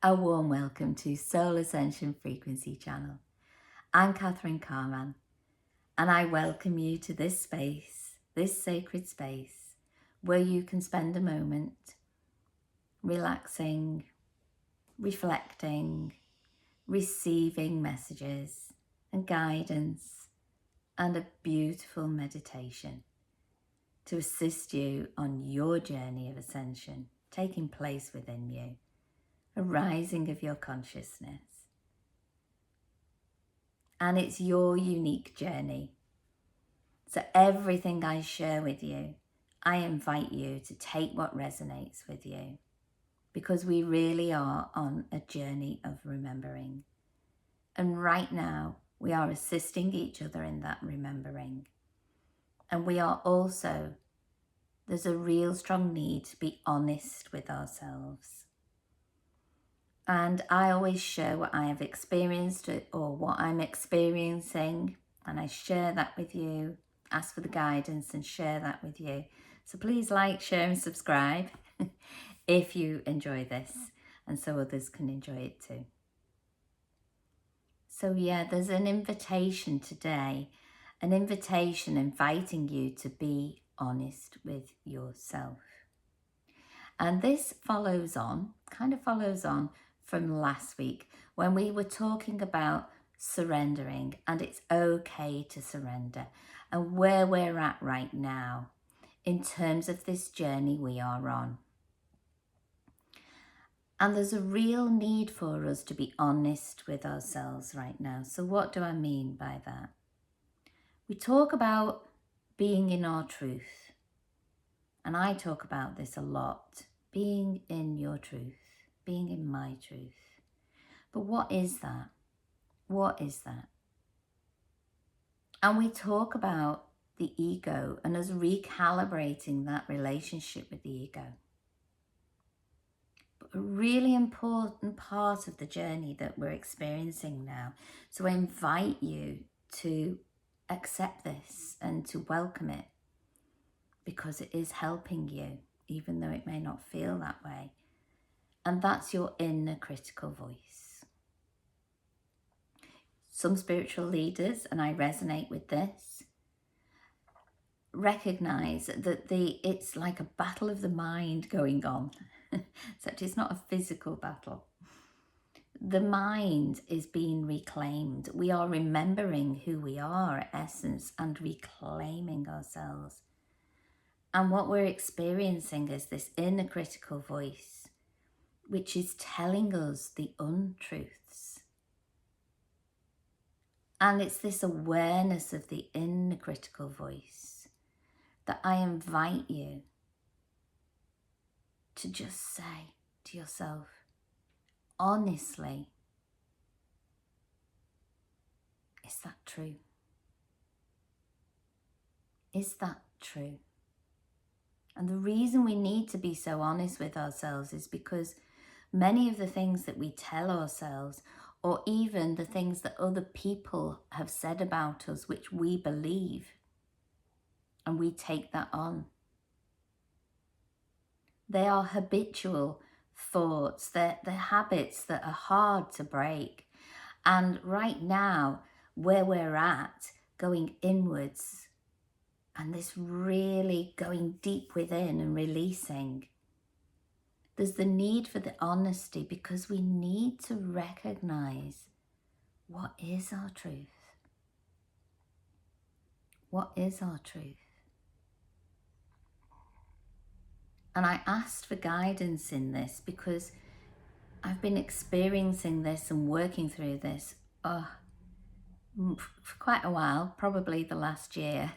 A warm welcome to Soul Ascension Frequency Channel. I'm Catherine Carman, and I welcome you to this space, this sacred space, where you can spend a moment relaxing, reflecting, receiving messages and guidance, and a beautiful meditation to assist you on your journey of ascension taking place within you, a rising of your consciousness. And it's your unique journey. So everything I share with you, I invite you to take what resonates with you, because we really are on a journey of remembering. And right now, we are assisting each other in that remembering. And we are also, there's a real strong need to be honest with ourselves. And I always share what I have experienced or what I'm experiencing, and I share that with you, ask for the guidance and share that with you. So please like, share and subscribe if you enjoy this, and so others can enjoy it too. So yeah, there's an invitation today, an invitation inviting you to be honest with yourself. And this kind of follows on from last week when we were talking about surrendering, and it's okay to surrender, and where we're at right now in terms of this journey we are on. And there's a real need for us to be honest with ourselves right now. So what do I mean by that? We talk about being in our truth, and I talk about this a lot, being in your truth, being in my truth. But what is that? What is that? And we talk about the ego and us recalibrating that relationship with the ego. But a really important part of the journey that we're experiencing now. So I invite you to accept this and to welcome it, because it is helping you, even though it may not feel that way. And that's your inner critical voice. Some spiritual leaders, and I resonate with this, recognize that it's like a battle of the mind going on, except it's not a physical battle. The mind is being reclaimed. We are remembering who we are, essence, and reclaiming ourselves. And what we're experiencing is this inner critical voice, which is telling us the untruths. And it's this awareness of the inner critical voice that I invite you to just say to yourself, honestly, is that true? Is that true? And the reason we need to be so honest with ourselves is because many of the things that we tell ourselves, or even the things that other people have said about us, which we believe, and we take that on. They are habitual thoughts, they're habits that are hard to break. And right now, where we're at, going inwards, and this really going deep within and releasing, there's the need for the honesty, because we need to recognize what is our truth. What is our truth? And I asked for guidance in this because I've been experiencing this and working through this for quite a while, probably the last year,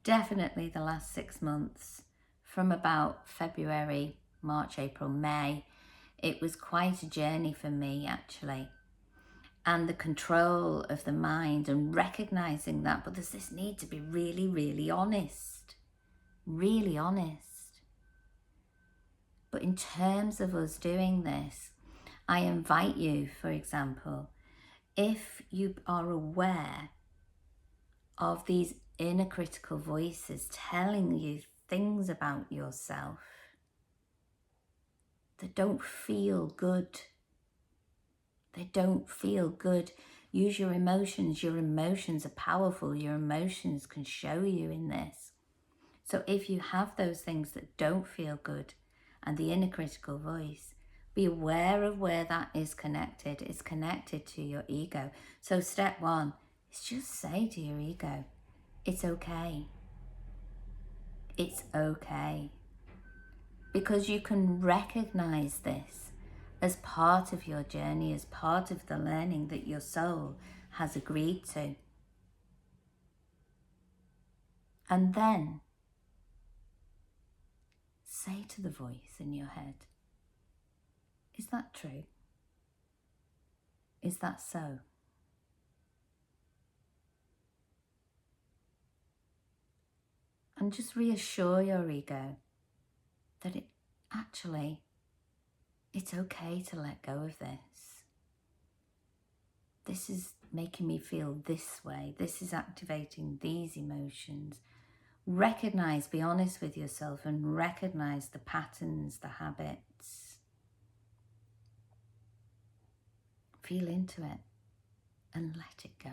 definitely the last 6 months, from about February, March, April, May. It was quite a journey for me, actually. And the control of the mind and recognizing that, but there's this need to be really, really honest. Really honest. But in terms of us doing this, I invite you, for example, if you are aware of these inner critical voices telling you things about yourself, that don't feel good. They don't feel good. Use your emotions. Your emotions are powerful. Your emotions can show you in this. So if you have those things that don't feel good and the inner critical voice, be aware of where that is connected. It's connected to your ego. So step one is just say to your ego, it's okay. It's okay. Because you can recognize this as part of your journey, as part of the learning that your soul has agreed to. And then say to the voice in your head, is that true? Is that so? And just reassure your ego that it's okay to let go of this. This is making me feel this way. This is activating these emotions. Recognize, be honest with yourself and recognize the patterns, the habits. Feel into it and let it go.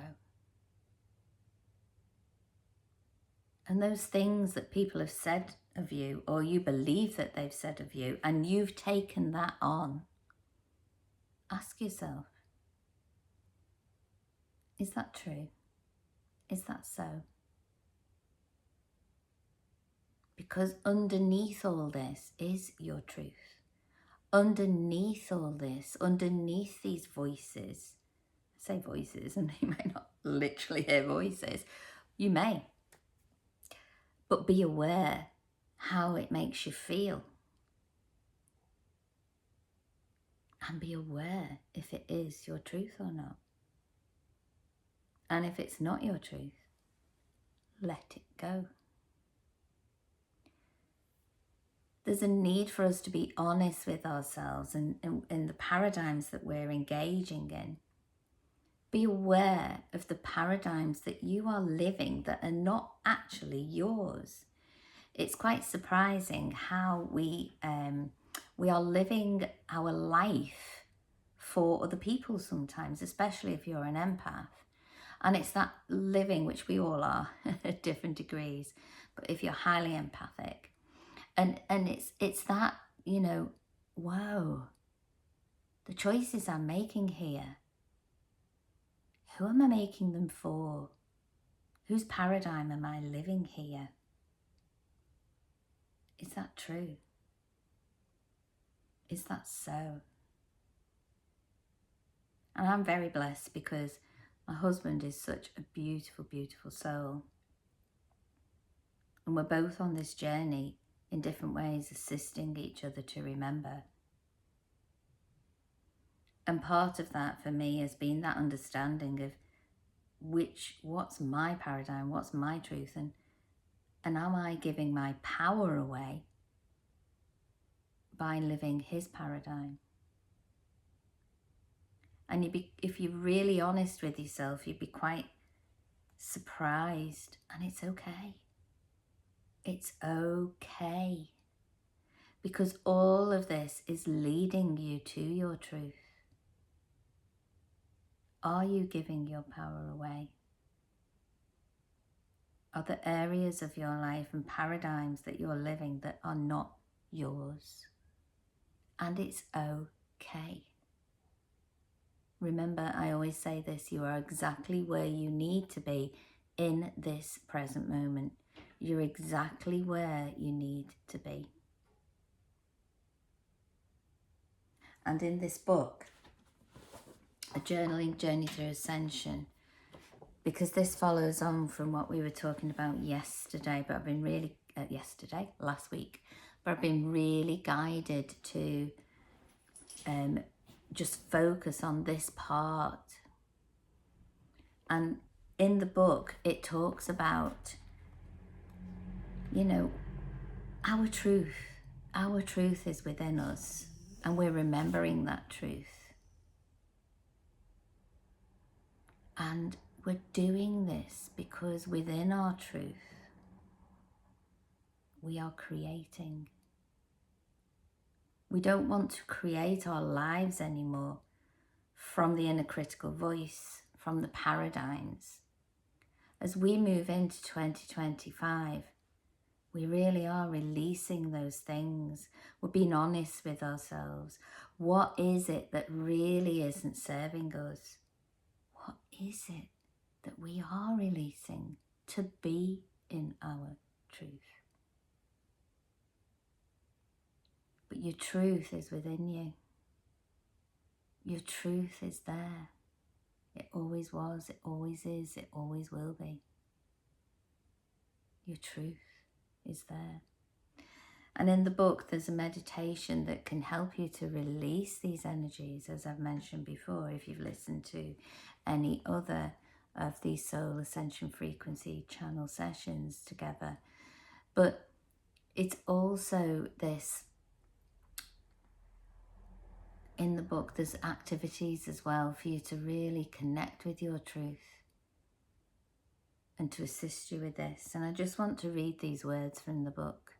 And those things that people have said of you, or you believe that they've said of you, and you've taken that on, ask yourself, is that true? Is that so? Because underneath all this is your truth. Underneath all this, underneath these voices, I say voices and you may not literally hear voices, you may, but be aware how it makes you feel. And be aware if it is your truth or not. And if it's not your truth, let it go. There's a need for us to be honest with ourselves and in the paradigms that we're engaging in. Be aware of the paradigms that you are living that are not actually yours. It's quite surprising how we are living our life for other people sometimes, especially if you're an empath. And it's that living, which we all are at different degrees, but if you're highly empathic, and it's that, whoa, the choices I'm making here, who am I making them for? Whose paradigm am I living here? Is that true? Is that so? And I'm very blessed because my husband is such a beautiful, beautiful soul. And we're both on this journey in different ways, assisting each other to remember. And part of that for me has been that understanding of what's my paradigm, what's my truth, and am I giving my power away by living his paradigm? And if you're really honest with yourself, you'd be quite surprised, and it's okay. It's okay. Because all of this is leading you to your truth. Are you giving your power away? Are there areas of your life and paradigms that you're living that are not yours? And it's okay. Remember, I always say this, you are exactly where you need to be in this present moment. You're exactly where you need to be. And in this book, A Journaling Journey Through Ascension, because this follows on from what we were talking about yesterday, but I've been really, last week, but I've been really guided to just focus on this part. And in the book, it talks about, our truth. Our truth is within us, and we're remembering that truth. And we're doing this because within our truth, we are creating. We don't want to create our lives anymore from the inner critical voice, from the paradigms. As we move into 2025, we really are releasing those things. We're being honest with ourselves. What is it that really isn't serving us? What is it that we are releasing to be in our truth? But your truth is within you. Your truth is there. It always was, it always is, it always will be. Your truth is there. And in the book, there's a meditation that can help you to release these energies, as I've mentioned before, if you've listened to any other of these soul ascension frequency channel sessions together. But it's also this, in the book, there's activities as well for you to really connect with your truth and to assist you with this. And I just want to read these words from the book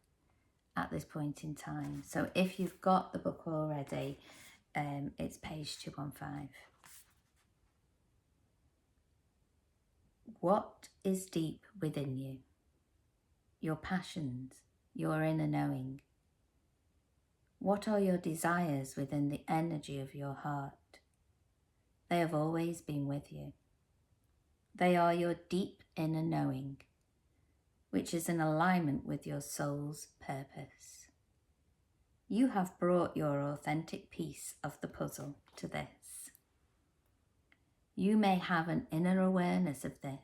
at this point in time. So if you've got the book already, it's page 215. What is deep within you? Your passions, your inner knowing. What are your desires within the energy of your heart? They have always been with you. They are your deep inner knowing, which is in alignment with your soul's purpose. You have brought your authentic piece of the puzzle to this. You may have an inner awareness of this.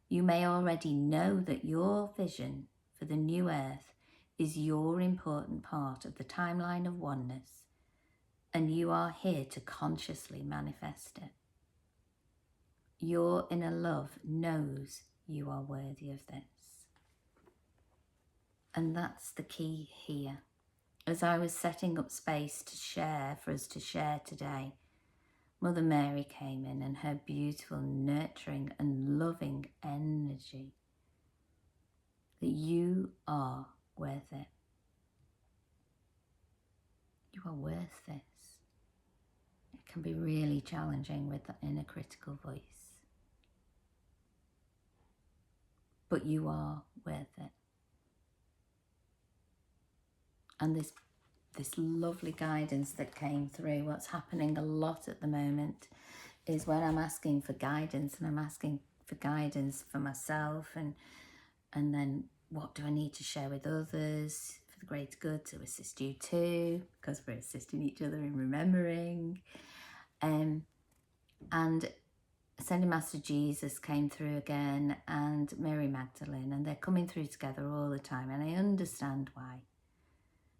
You may already know that your vision for the new earth is your important part of the timeline of oneness, and you are here to consciously manifest it. Your inner love knows you are worthy of this. And that's the key here. As I was setting up space to share, for us to share today, Mother Mary came in and her beautiful, nurturing and loving energy that you are worth it. You are worth this. It can be really challenging with the inner critical voice. But you are worth it. And this lovely guidance that came through, what's happening a lot at the moment is when I'm asking for guidance, and I'm asking for guidance for myself, and then what do I need to share with others for the greater good to assist you too, because we're assisting each other in remembering. And Ascended Master Jesus came through again, and Mary Magdalene, and they're coming through together all the time, and I understand why.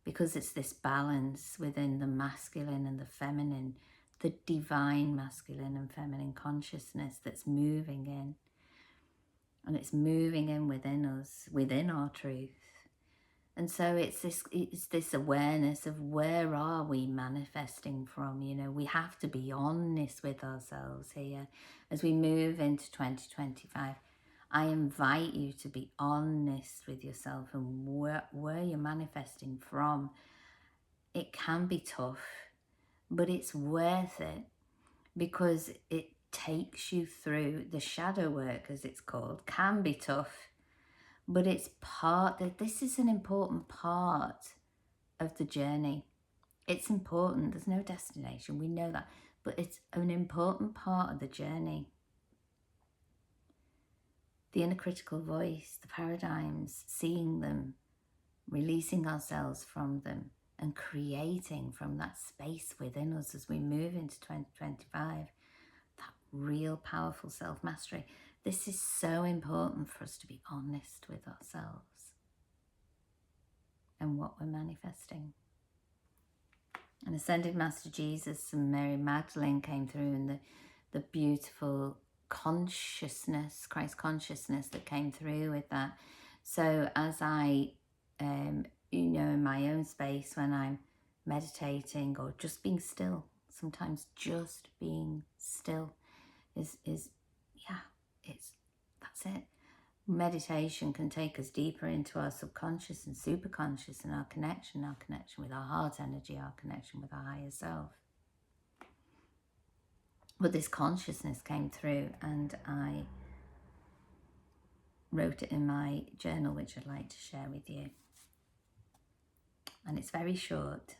Because it's this balance within the masculine and the feminine, the divine masculine and feminine consciousness that's moving in. And it's moving in within us, within our truth. And so it's this awareness of where are we manifesting from. You know, we have to be honest with ourselves here. As we move into 2025, I invite you to be honest with yourself and where you're manifesting from. It can be tough, but it's worth it because it takes you through the shadow work, as it's called. Can be tough, but it's this is an important part of the journey. It's important. There's no destination. We know that, but it's an important part of the journey. The inner critical voice, the paradigms, seeing them, releasing ourselves from them, and creating from that space within us as we move into 2025, that real powerful self-mastery. This is so important for us to be honest with ourselves and what we're manifesting. And Ascended Master Jesus and Mary Magdalene came through, and the beautiful consciousness, Christ consciousness that came through with that. So as I, in my own space when I'm meditating or just being still, sometimes just being still that's it. Meditation can take us deeper into our subconscious and superconscious and our connection with our heart energy, our connection with our higher self. But this consciousness came through, and I wrote it in my journal, which I'd like to share with you. And it's very short,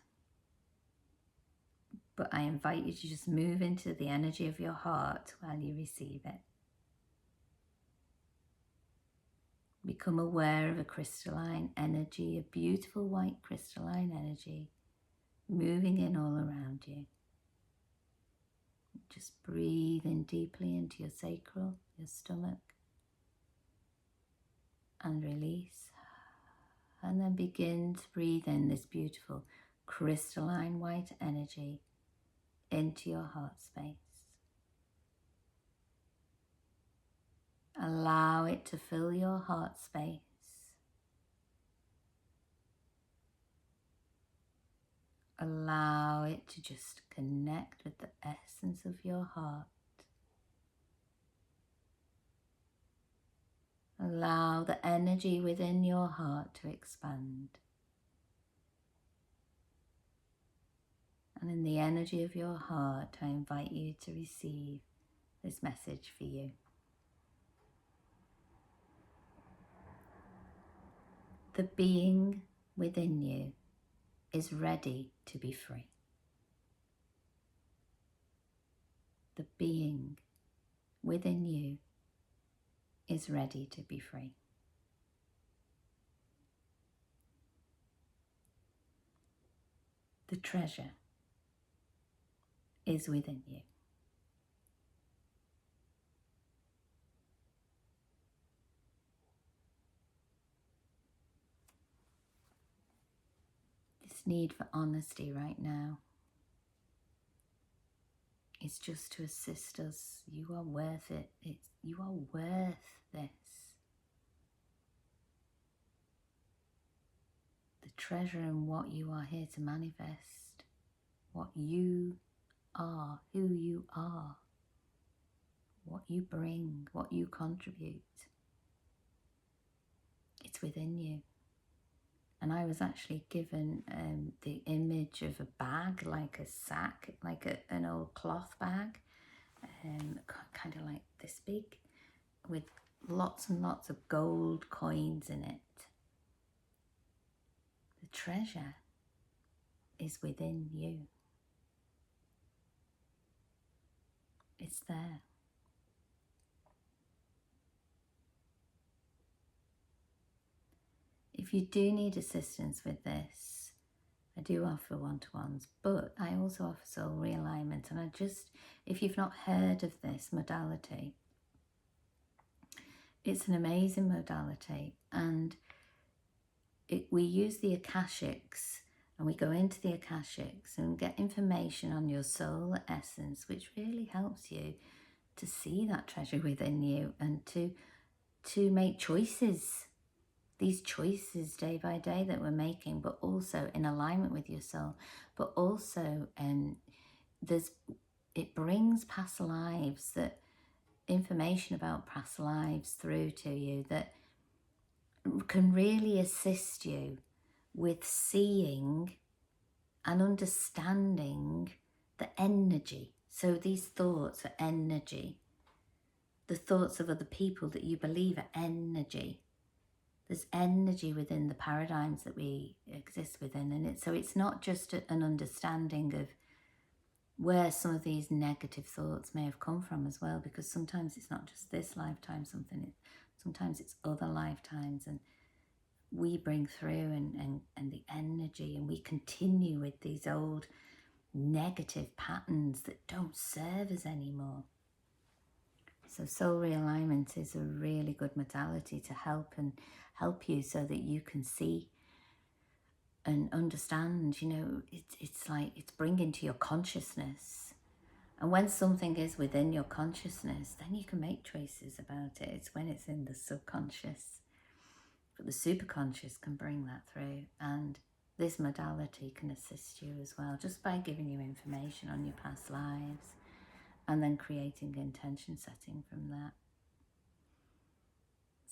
but I invite you to just move into the energy of your heart while you receive it. Become aware of a crystalline energy, a beautiful white crystalline energy moving in all around you. Just breathe in deeply into your sacral, your stomach, and release. And then begin to breathe in this beautiful crystalline white energy into your heart space. Allow it to fill your heart space. Allow it to just connect with the essence of your heart. Allow the energy within your heart to expand. And in the energy of your heart, I invite you to receive this message for you. The being within you is ready to be free. The being within you is ready to be free. The treasure is within you. This need for honesty right now is just to assist us. You are worth it. You are worth this. The treasure in what you are here to manifest, what you are, who you are, what you bring, what you contribute. It's within you. And I was actually given the image of a bag, like a sack, like an old cloth bag, kind of like this big, with lots and lots of gold coins in it. The treasure is within you. It's there. If you do need assistance with this, I do offer one-to-ones, but I also offer soul realignment. And if you've not heard of this modality, it's an amazing modality. And we use the Akashics, and we go into the Akashics and get information on your soul essence, which really helps you to see that treasure within you and to make choices. These choices day by day that we're making, but also in alignment with your soul, but also it brings past lives, that information about past lives through to you that can really assist you with seeing and understanding the energy. So these thoughts are energy. The thoughts of other people that you believe are energy. There's energy within the paradigms that we exist within. And so it's not just an understanding of where some of these negative thoughts may have come from as well, because sometimes it's not just this lifetime, sometimes it's other lifetimes, and we bring through and the energy, and we continue with these old negative patterns that don't serve us anymore. So soul realignment is a really good modality to help you so that you can see and understand. It's like it's bringing to your consciousness. And when something is within your consciousness, then you can make choices about it. It's when it's in the subconscious. But the superconscious can bring that through. And this modality can assist you as well, just by giving you information on your past lives and then creating intention setting from that.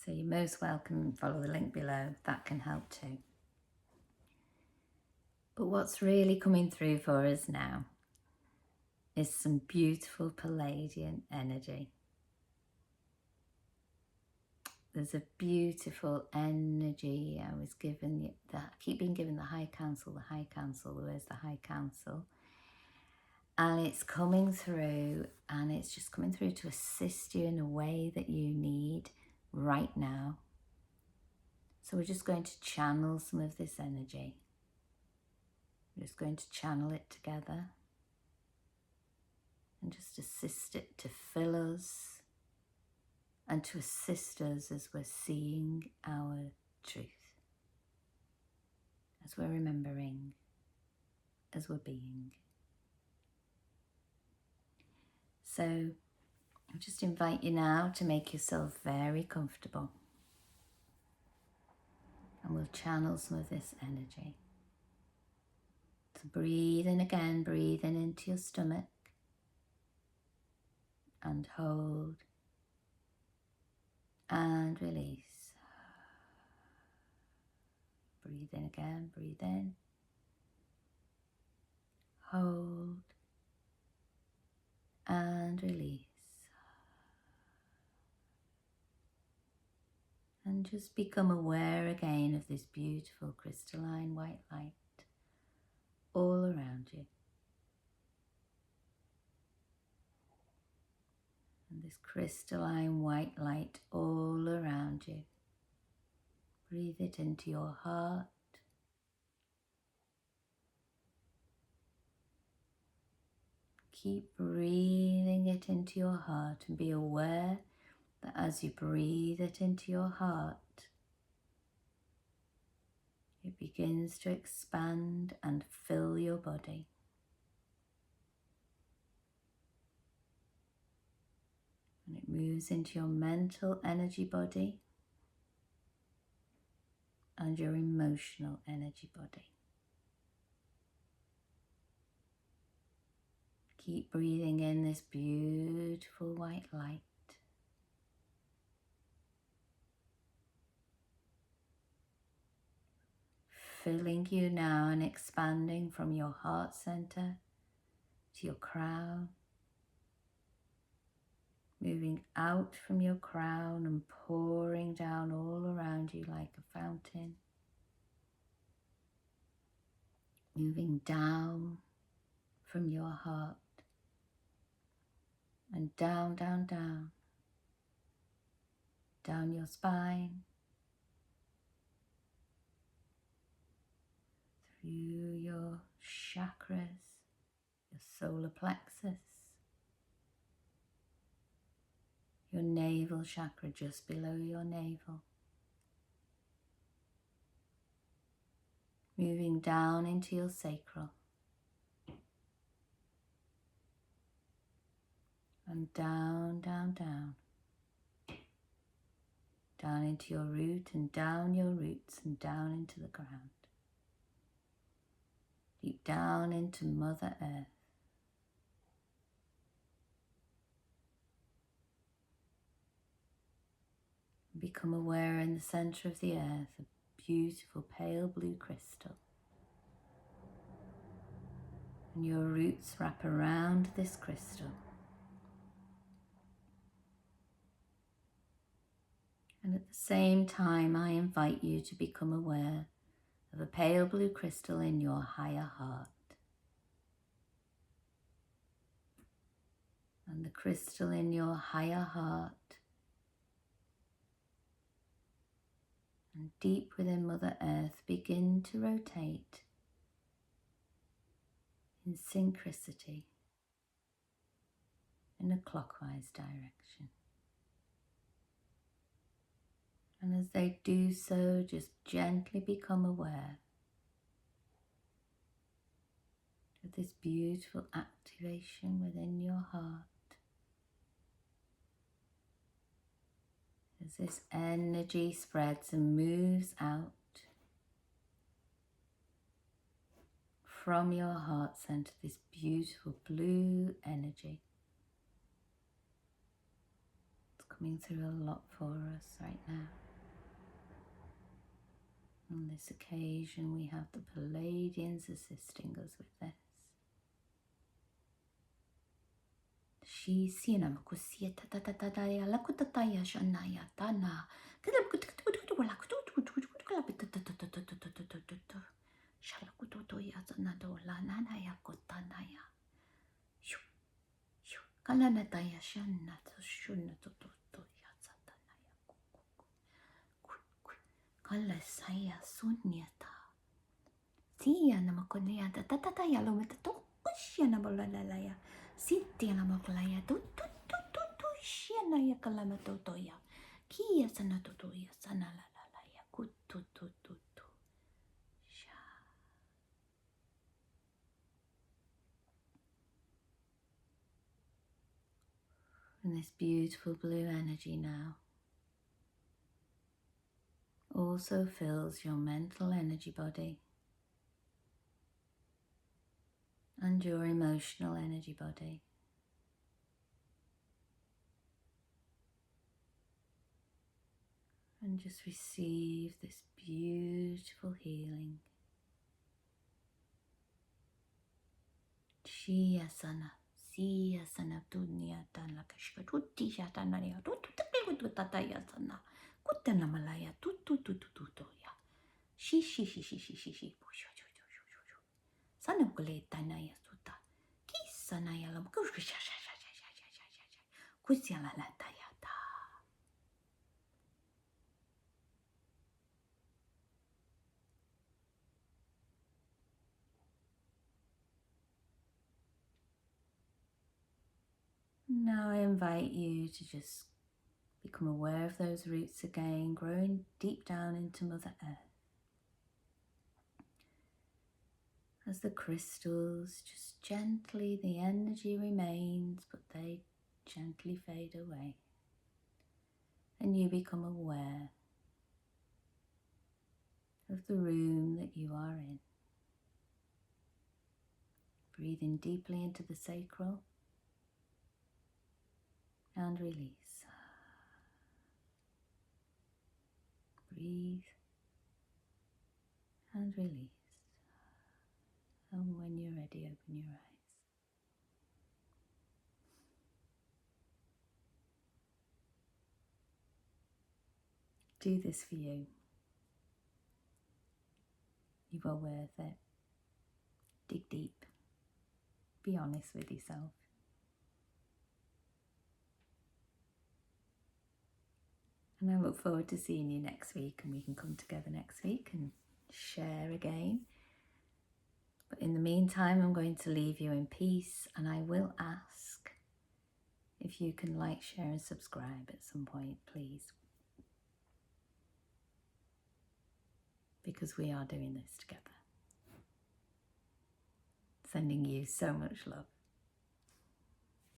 So you're most welcome, follow the link below, that can help too. But what's really coming through for us now is some beautiful Pleiadian energy. There's a beautiful energy. I was given, I keep being given the High Council, where's the High Council? And it's coming through, and it's just coming through to assist you in a way that you need right now. So we're just going to channel some of this energy. We're just going to channel it together and just assist it to fill us and to assist us as we're seeing our truth, as we're remembering, as we're being. So I just invite you now to make yourself very comfortable, and we'll channel some of this energy. So breathe in again, breathe in into your stomach and hold and release. Breathe in again, breathe in, hold and release. And just become aware again of this beautiful crystalline white light all around you. And this crystalline white light all around you. Breathe it into your heart. Keep breathing it into your heart and be aware that as you breathe it into your heart, it begins to expand and fill your body. And it moves into your mental energy body and your emotional energy body. Keep breathing in this beautiful white light. Filling you now and expanding from your heart center to your crown. Moving out from your crown and pouring down all around you like a fountain. Moving down from your heart and down, down, down. Down your spine. Through your chakras, your solar plexus, your navel chakra just below your navel. Moving down into your sacral. And down, down, down. Down into your root and down your roots and down into the ground. Deep down into Mother Earth. Become aware in the center of the earth, a beautiful pale blue crystal. And your roots wrap around this crystal. And at the same time, I invite you to become aware of a pale blue crystal in your higher heart. And the crystal in your higher heart and deep within Mother Earth begin to rotate in synchronicity in a clockwise direction. And as they do so, just gently become aware of this beautiful activation within your heart. As this energy spreads and moves out from your heart center, this beautiful blue energy. It's coming through a lot for us right now. On this occasion, we have the Pleiadians assisting us with this. She siena makusia tatataya lakutataya shanaya tana. Shalakutoya zanado lanaya kotanaya. Kalanataya shanna shunna totoya satanaya. Kalasaya sunyata. Tia namakonia tatataya lometato. Ushia namalalaya. Sintia namakalaya tu shiana ya kalamatotoya. Kia sanatotoya sanalalaya kututututu. And this beautiful blue energy now also fills your mental energy body and your emotional energy body. And just receive this beautiful healing. Shiyasana, siyasana, tunyatana, kashkatuti shatanaya, tututatayasana, kutana malaya, tututututuya. Shi. Sanakuletanaya suta. Kisanaya lam kusyalalatayata. Now I invite you to just become aware of those roots again, growing deep down into Mother Earth. As the crystals, just gently, the energy remains, but they gently fade away. And you become aware of the room that you are in. Breathing deeply into the sacral and release. Breathe and release. And when you're ready, open your eyes. Do this for you. You are worth it. Dig deep. Be honest with yourself. And I look forward to seeing you next week, and we can come together next week and share again. But in the meantime, I'm going to leave you in peace, and I will ask if you can like, share and subscribe at some point, please. Because we are doing this together. Sending you so much love.